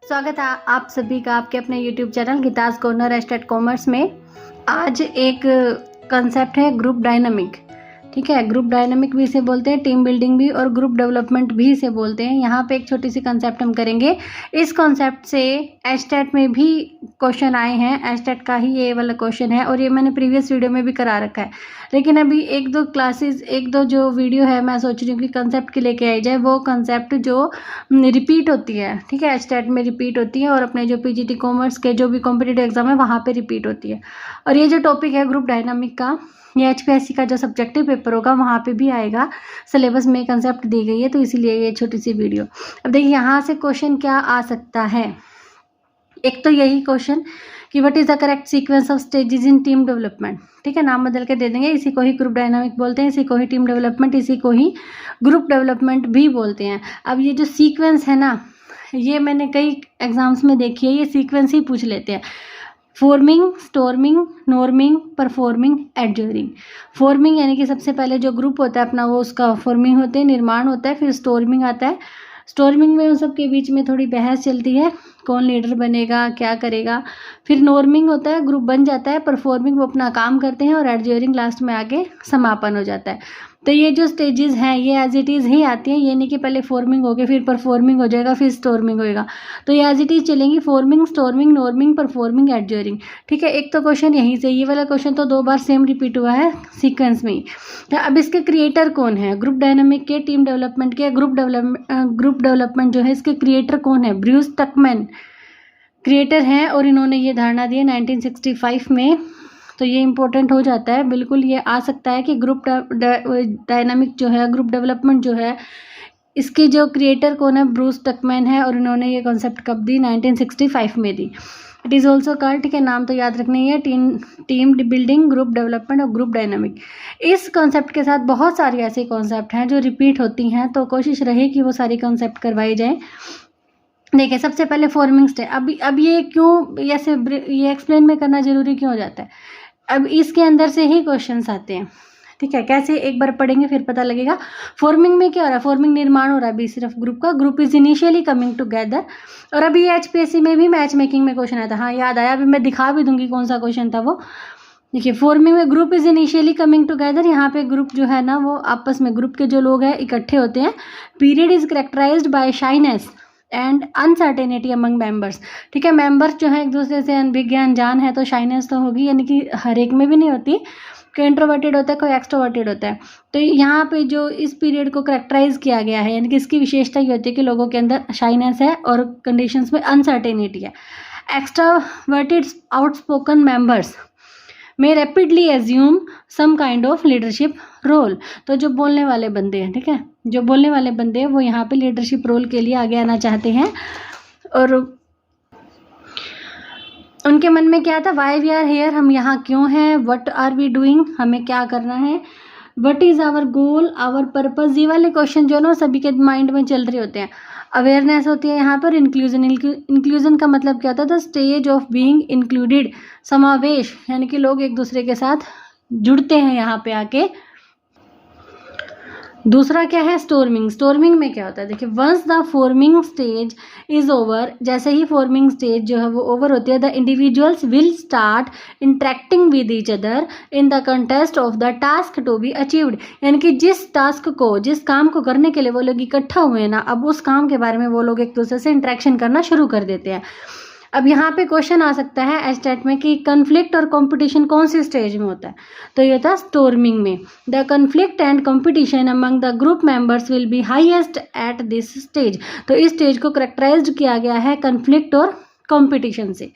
स्वागत है आप सभी का आपके अपने YouTube channel Geeta's corner estate commerce में। आज एक कंसेप्ट है ग्रुप डायनामिक। ठीक है, ग्रुप डायनामिक भी इसे बोलते हैं, टीम बिल्डिंग भी और ग्रुप डेवलपमेंट भी इसे बोलते हैं। यहाँ पे एक छोटी सी कंसेप्ट हम करेंगे। इस कॉन्सेप्ट से एस्टेट में भी क्वेश्चन आए हैं, एस्टेट का ही ये वाला क्वेश्चन है और ये मैंने प्रीवियस वीडियो में भी करा रखा है। लेकिन अभी एक दो जो वीडियो है मैं सोच रही हूँ कि कंसेप्ट की लेके आई जाए, वो कंसेप्ट जो रिपीट होती है। ठीक है, एस्टेट में रिपीट होती है और अपने जो पीजीटी कॉमर्स के जो भी कॉम्पिटिटिव एग्जाम है वहाँ पे रिपीट होती है। और ये जो टॉपिक है ग्रुप डायनामिक का, ये एचपीएससी का जो सब्जेक्टिव पेपर होगा वहाँ पे भी आएगा। सिलेबस में कंसेप्ट दी गई है, तो इसीलिए ये छोटी सी वीडियो। अब देखिए यहाँ से क्वेश्चन क्या आ सकता है। एक तो यही क्वेश्चन कि what is the correct sequence of stages in team development. ठीक है, नाम बदल के दे देंगे, इसी को ही ग्रुप डायनामिक बोलते हैं, इसी को ही टीम डेवलपमेंट, इसी को ही ग्रुप डेवलपमेंट भी बोलते हैं। अब ये जो सीक्वेंस है ना, ये मैंने कई एग्जाम्स में देखी है, ये सीक्वेंस ही पूछ लेते हैं। Forming, storming, norming, performing, adjourning. Forming यानी कि सबसे पहले जो ग्रुप होता है अपना वो उसका फॉर्मिंग होते हैं, निर्माण होता है। फिर स्टॉर्मिंग आता है। स्टॉर्मिंग में उन सब के बीच में थोड़ी बहस चलती है, कौन लीडर बनेगा, क्या करेगा। फिर नॉर्मिंग होता है, ग्रुप बन जाता है। परफॉर्मिंग वो अपना काम करते हैं और एडजोरिंग लास्ट में आके समापन हो जाता है। तो ये जो स्टेजेस हैं ये एज इट इज़ ही आती हैं, ये नहीं कि पहले फॉर्मिंग हो गया फिर परफॉर्मिंग हो जाएगा फिर स्टॉर्मिंग होएगा। तो ये एज इट इज़ चलेंगी, फॉर्मिंग, स्टॉर्मिंग, नॉर्मिंग, परफॉर्मिंग, एडजोरिंग। ठीक है, एक तो क्वेश्चन यहीं से, ये वाला क्वेश्चन तो 2 बार सेम रिपीट हुआ है सीक्वेंस में ही। तो अब इसके क्रिएटर कौन है, ग्रुप डायनामिक के, टीम डेवलपमेंट के, ग्रुप डेवलपमेंट जो है इसके क्रिएटर कौन है? ब्रूस टकमैन क्रिएटर हैं और इन्होंने ये धारणा दी है 1965 में। तो ये इंपॉर्टेंट हो जाता है, बिल्कुल ये आ सकता है कि ग्रुप डायनामिक जो है, ग्रुप डेवलपमेंट जो है, इसके जो क्रिएटर कौन है? ब्रूस टकमैन है और इन्होंने ये कॉन्सेप्ट कब दी? 1965 में दी। इट इज़ ऑल्सो कॉल्ड, ठीक है, नाम तो याद रखना ही है, टीम बिल्डिंग, ग्रुप डेवलपमेंट और ग्रुप डायनामिक। इस कॉन्सेप्ट के साथ बहुत सारी ऐसी कॉन्सेप्ट हैं जो रिपीट होती हैं, तो कोशिश रहे कि वो सारी कॉन्सेप्ट करवाई जाए। देखिए, सबसे पहले फॉर्मिंग स्टेज। अब ये क्यों ऐसे ये एक्सप्लेन में करना जरूरी क्यों हो जाता है? अब इसके अंदर से ही क्वेश्चंस आते हैं। ठीक है, कैसे, एक बार पढ़ेंगे फिर पता लगेगा। फॉर्मिंग में क्या हो रहा है? फॉर्मिंग निर्माण हो रहा है अभी सिर्फ ग्रुप का। Group is initially coming together. और अभी एचपीएससी में भी मैच मेकिंग में क्वेश्चन आया था, हाँ याद आया, अभी मैं दिखा भी दूंगी कौन सा क्वेश्चन था वो। देखिए, फॉर्मिंग में group is initially coming together, यहाँ पे ग्रुप जो है ना वो आपस में, ग्रुप के जो लोग हैं इकट्ठे होते हैं। Period is characterized by shyness and uncertainty among members. ठीक है, मेंबर्स जो है एक दूसरे से अनभिज्ञ अनजान है, तो शाइनेस तो होगी, यानी कि हर एक में भी नहीं होती, कोई इंट्रोवर्टेड होता है, कोई एक्सट्रोवर्टेड होता है। तो यहाँ पे जो इस पीरियड को करेक्टराइज किया गया है, यानी कि इसकी विशेषता ये होती है कि लोगों के अंदर शाइनेस है और कंडीशंस में अनसर्टेनिटी है। एक्सट्रोवर्टेड आउटस्पोकन मेंबर्स में rapidly assume some kind of leadership role. तो जो बोलने वाले बंदे हैं, ठीक है, जो बोलने वाले बंदे हैं वो यहाँ पे लीडरशिप रोल के लिए आगे आना चाहते हैं। और उनके मन में क्या था? वाई वी आर हेयर, हम यहाँ क्यों हैं? व्हाट आर वी डूइंग, हमें क्या करना है? What is our goal, our purpose. ये वाले क्वेश्चन जो ना सभी के माइंड में चल रहे होते हैं। अवेयरनेस होती है यहाँ पर। इंक्लूजन का मतलब क्या होता है? The stage of being included, समावेश, यानी कि लोग एक दूसरे के साथ जुड़ते हैं यहाँ पे आके। दूसरा क्या है? स्टॉर्मिंग। स्टॉर्मिंग में क्या होता है? देखिए, once the forming stage is over, जैसे ही फॉर्मिंग स्टेज जो है वो ओवर होती है, the individuals will start interacting with each other in the context of the task to be achieved. यानी कि जिस टास्क को, जिस काम को करने के लिए वो लोग इकट्ठा हुए हैं ना, अब उस काम के बारे में वो लोग एक दूसरे से इंटरेक्शन करना शुरू कर देते हैं। अब यहाँ पे क्वेश्चन आ सकता है एस्टेट में कि कन्फ्लिक्ट और कंपटीशन कौन सी स्टेज में होता है? तो ये था स्टॉर्मिंग में। The conflict and competition among the group members will be highest eight this stage. तो इस स्टेज को करेक्टराइज किया गया है कन्फ्लिक्ट और कंपटीशन से।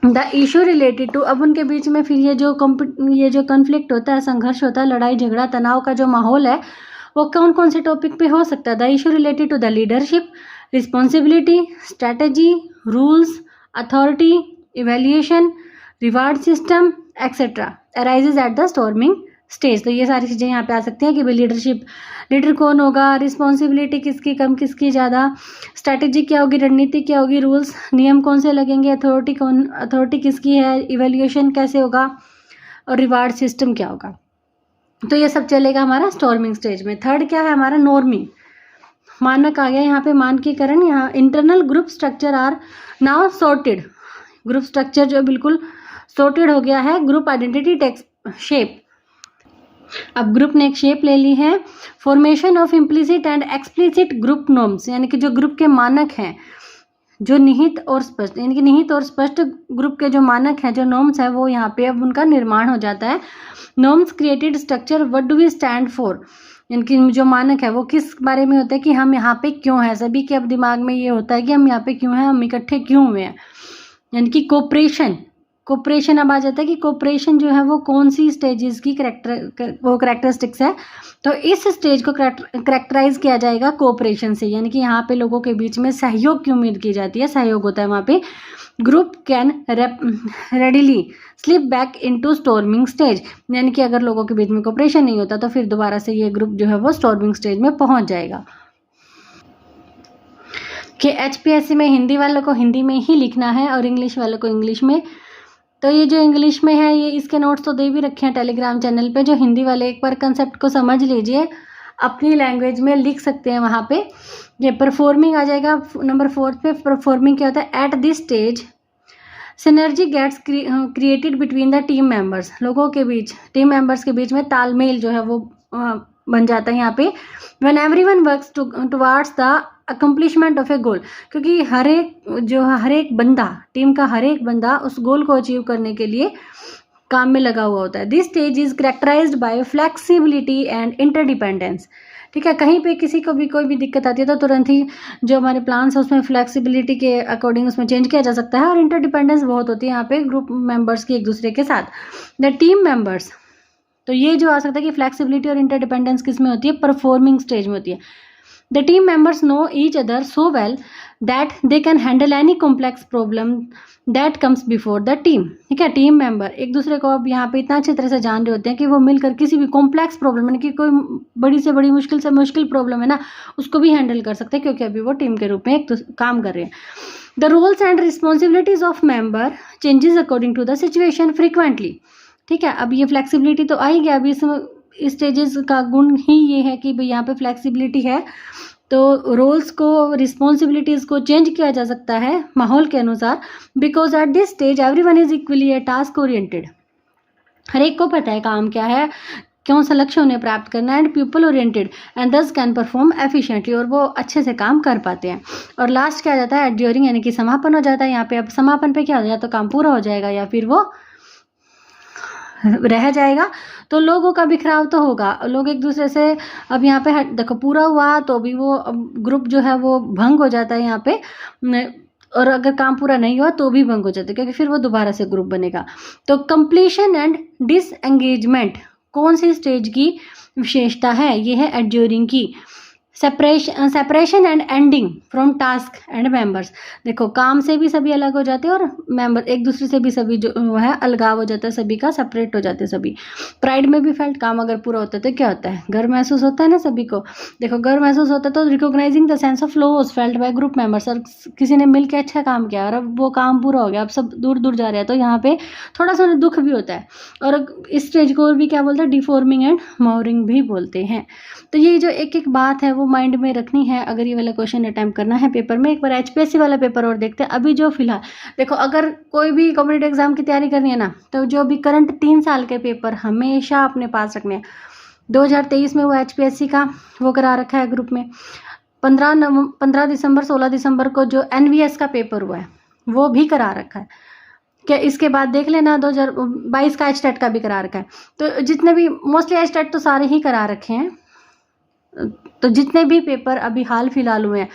द इशू रिलेटेड टू, अब उनके बीच में फिर ये जो कन्फ्लिक्ट होता है, संघर्ष होता है, लड़ाई झगड़ा तनाव का जो माहौल है, वो कौन कौन से टॉपिक पे हो सकता है? The issue related to the leadership, responsibility, strategy, rules, authority, evaluation, reward system etcetera arises at the storming stage. तो ये सारी चीज़ें यहाँ पे आ सकती हैं कि भाई लीडर कौन होगा, रिस्पॉन्सिबिलिटी किसकी कम किसकी ज़्यादा, स्ट्रैटेजी क्या होगी, रणनीति क्या होगी, रूल्स नियम कौन से लगेंगे, अथॉरिटी किसकी है, इवेल्युएशन कैसे होगा और रिवार्ड सिस्टम क्या होगा। तो ये सब चलेगा हमारा स्टॉर्मिंग स्टेज में। थर्ड क्या है हमारा? नॉर्मिंग। मानक आ गया यहाँ पे, मानकीकरण। यहाँ internal group structure are now sorted, group structure जो बिल्कुल सॉर्टेड हो गया है। ग्रुप आइडेंटिटी टेक्स शेप, अब ग्रुप ने एक शेप ले ली है। Formation of implicit and explicit group norms, यानी कि जो ग्रुप के मानक हैं, जो निहित और स्पष्ट, यानी कि निहित और स्पष्ट ग्रुप के जो मानक हैं, जो नॉर्म्स है, वो यहाँ पे अब उनका निर्माण हो जाता है। Norms created structure, what do we stand for, यानी कि जो मानक है वो किस बारे में होता है कि हम यहाँ पे क्यों हैं। सभी के अब दिमाग में ये होता है कि हम यहाँ पे क्यों हैं, हम इकट्ठे क्यों हुए हैं। यानी कि कोऑपरेशन, कोऑपरेशन अब आ जाता है कि कोऑपरेशन जो है वो कौन सी स्टेजेस की कैरेक्टरिस्टिक्स है। तो इस स्टेज को करेक्टराइज किया जाएगा कोऑपरेशन से, यानी कि यहाँ पे लोगों के बीच में सहयोग की उम्मीद की जाती है, सहयोग होता है वहाँ पे। Group can readily slip back into storming stage, यानी कि अगर लोगों के बीच में कोऑपरेशन नहीं होता तो फिर दोबारा से ये ग्रुप जो है वो स्टॉर्मिंग स्टेज में पहुंच जाएगा। कि HPSC में हिंदी वालों को हिंदी में ही लिखना है और इंग्लिश वालों को इंग्लिश में। तो ये जो इंग्लिश में है ये इसके नोट्स तो दे भी रखे हैं टेलीग्राम चैनल पे। जो हिंदी वाले एक बार कंसेप्ट को समझ लीजिए, अपनी लैंग्वेज में लिख सकते हैं वहाँ पे। ये परफॉर्मिंग आ जाएगा नंबर 4 पे। परफॉर्मिंग क्या होता है? At this stage synergy gets created between the team members, लोगों के बीच, टीम मेंबर्स के बीच में तालमेल जो है वो बन जाता है यहाँ पे। When everyone works towards the accomplishment of a goal, क्योंकि हर एक बंदा, टीम का हर एक बंदा उस गोल को अचीव करने के लिए काम में लगा हुआ होता है। This stage is characterized by flexibility and interdependence. ठीक है, कहीं पे किसी को भी कोई भी दिक्कत आती है तो तुरंत ही जो हमारे प्लान्स है उसमें फ्लेक्सिबिलिटी के अकॉर्डिंग उसमें चेंज किया जा सकता है। और इंटरडिपेंडेंस बहुत होती है यहाँ पे ग्रुप मेंबर्स की एक दूसरे के साथ। द टीम मेंबर्स, तो ये जो आ सकता है कि फ्लेक्सिबिलिटी और इंटरडिपेंडेंस किस में होती है? परफॉर्मिंग स्टेज में होती है। The team members know each other so well that they can handle any complex problem that comes before the team. ठीक है, टीम मेंबर एक दूसरे को अब यहाँ पे इतना अच्छी तरह से जान रहे होते हैं कि वो मिलकर किसी भी कॉम्प्लेक्स प्रॉब्लम, यानी कि कोई बड़ी से बड़ी मुश्किल से मुश्किल प्रॉब्लम है ना, उसको भी हैंडल कर सकते हैं, क्योंकि अभी वो टीम के रूप में एक काम कर रहे हैं। The roles and responsibilities of member changes according to the situation frequently. ठीक है, अब ये फ्लेक्सिबिलिटी तो आई गया, अभी इस स्टेजेस का गुण ही ये है कि भाई यहाँ पे फ्लेक्सिबिलिटी है, तो रोल्स को, रिस्पॉन्सिबिलिटीज़ को चेंज किया जा सकता है माहौल के अनुसार। Because at this stage everyone is equally a task oriented, हर एक को पता है काम क्या है, कौन सा लक्ष्य उन्हें प्राप्त करना है। एंड पीपल ओरिएंटेड एंड दस कैन परफॉर्म एफिशिएंटली, और वो अच्छे से काम कर पाते हैं। और लास्ट क्या आ जाता है? एड्यूरिंग, यानी कि समापन हो जाता है यहाँ पे। अब समापन पे क्या हो जाए, तो काम पूरा हो जाएगा या फिर वो रह जाएगा। तो लोगों का बिखराव तो होगा, लोग एक दूसरे से, अब यहाँ पे देखो पूरा हुआ तो भी वो ग्रुप जो है वो भंग हो जाता है यहाँ पे, और अगर काम पूरा नहीं हुआ तो भी भंग हो जाता है, क्योंकि फिर वो दोबारा से ग्रुप बनेगा। तो कंप्लीशन एंड डिसएंगेजमेंट कौन सी स्टेज की विशेषता है? ये है एड्यूरिंग की। Separation and ending from task and members, देखो काम से भी सभी अलग हो जाते हैं और मेंबर एक दूसरे से भी सभी जो है अलगाव हो जाता है, सभी का सेपरेट हो जाते हैं सभी। प्राइड में भी फेल्ट, काम अगर पूरा होता है तो क्या होता है? गर्व महसूस होता है ना सभी को। देखो गर्व महसूस होता है तो recognising the sense of loss felt by group members, और किसी ने मिल के अच्छा काम किया और अब वो काम पूरा हो गया, अब सब दूर दूर जा रहे हैं, तो यहाँ पे थोड़ा सा दुख भी होता है। और इस स्टेज को भी क्या बोलते हैं? डिफॉर्मिंग एंड मॉरिंग भी बोलते हैं। तो ये जो एक एक बात है वो माइंड में रखनी है अगर ये वाला क्वेश्चन अटेम्प्ट करना है पेपर में। एक बार HPSC वाला पेपर और देखते हैं। अभी जो फिलहाल देखो, अगर कोई भी कॉम्पिटिटिव एग्जाम की तैयारी करनी है ना, तो जो भी करंट 3 साल के पेपर हमेशा अपने पास रखने हैं। 2023 में वो HPSC का वो करा रखा है ग्रुप में। 15 दिसंबर 16 दिसंबर को जो NVS का पेपर हुआ है वो भी करा रखा है। क्या इसके बाद देख लेना 2022 का HTET का भी करा रखा है। तो जितने भी मोस्टली HTET तो सारे ही करा रखे हैं। तो जितने भी पेपर अभी हाल फिलहाल हुए हैं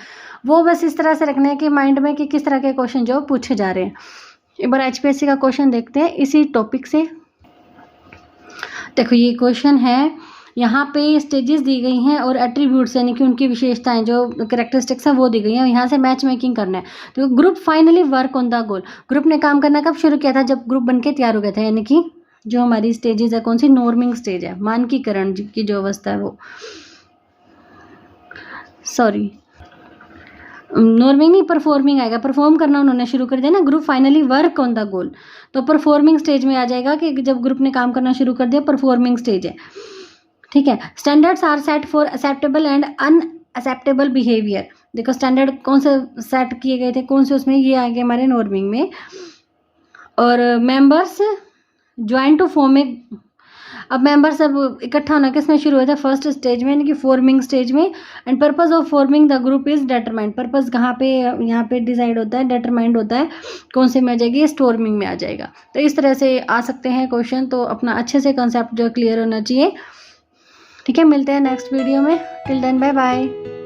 वो बस इस तरह से रखने हैं कि माइंड में कि किस तरह के क्वेश्चन जो पूछे जा रहे हैं। एक बार HPSC का क्वेश्चन देखते हैं इसी टॉपिक से। देखो ये क्वेश्चन है, यहाँ पे स्टेजेस दी गई हैं और एट्रीब्यूट्स यानी कि उनकी विशेषताएं जो कैरेक्टरिस्टिक्स हैं वो दी गई हैं। यहाँ से मैच मेकिंग करना है। तो group finally work on the goal, group ने काम करना कब शुरू किया था? जब ग्रुप बनके तैयार हो गया था, यानी कि जो हमारी स्टेजेस है कौन सी? नॉर्मिंग स्टेज है, मानकीकरण की जो अवस्था है वो, सॉरी नॉर्मिंग नहीं परफॉर्मिंग आएगा। परफॉर्म करना उन्होंने शुरू कर दिया ना। Group finally work on the goal, तो परफॉर्मिंग स्टेज में आ जाएगा कि जब ग्रुप ने काम करना शुरू कर दिया, परफॉर्मिंग स्टेज है। ठीक है, standards are set for acceptable and acceptable behaviour, देखो स्टैंडर्ड कौन से सेट किए गए थे, कौन से उसमें ये आ गए हमारे नॉर्मिंग में। और मेंबर्स ज्वाइन टू फॉर्मिंग, अब मेंबर्स अब इकट्ठा होना किसमें शुरू हुआ था, फर्स्ट स्टेज में यानी कि फॉर्मिंग स्टेज में। And purpose of forming the group is determined, purpose कहाँ पे यहाँ पे डिसाइड होता है, डिटरमाइंड होता है, कौन से में आ जाएगी, स्टॉर्मिंग में आ जाएगा। तो इस तरह से आ सकते हैं क्वेश्चन, तो अपना अच्छे से कंसेप्ट जो क्लियर होना चाहिए। ठीक है, मिलते हैं नेक्स्ट वीडियो में, टिल देन बाय बाय।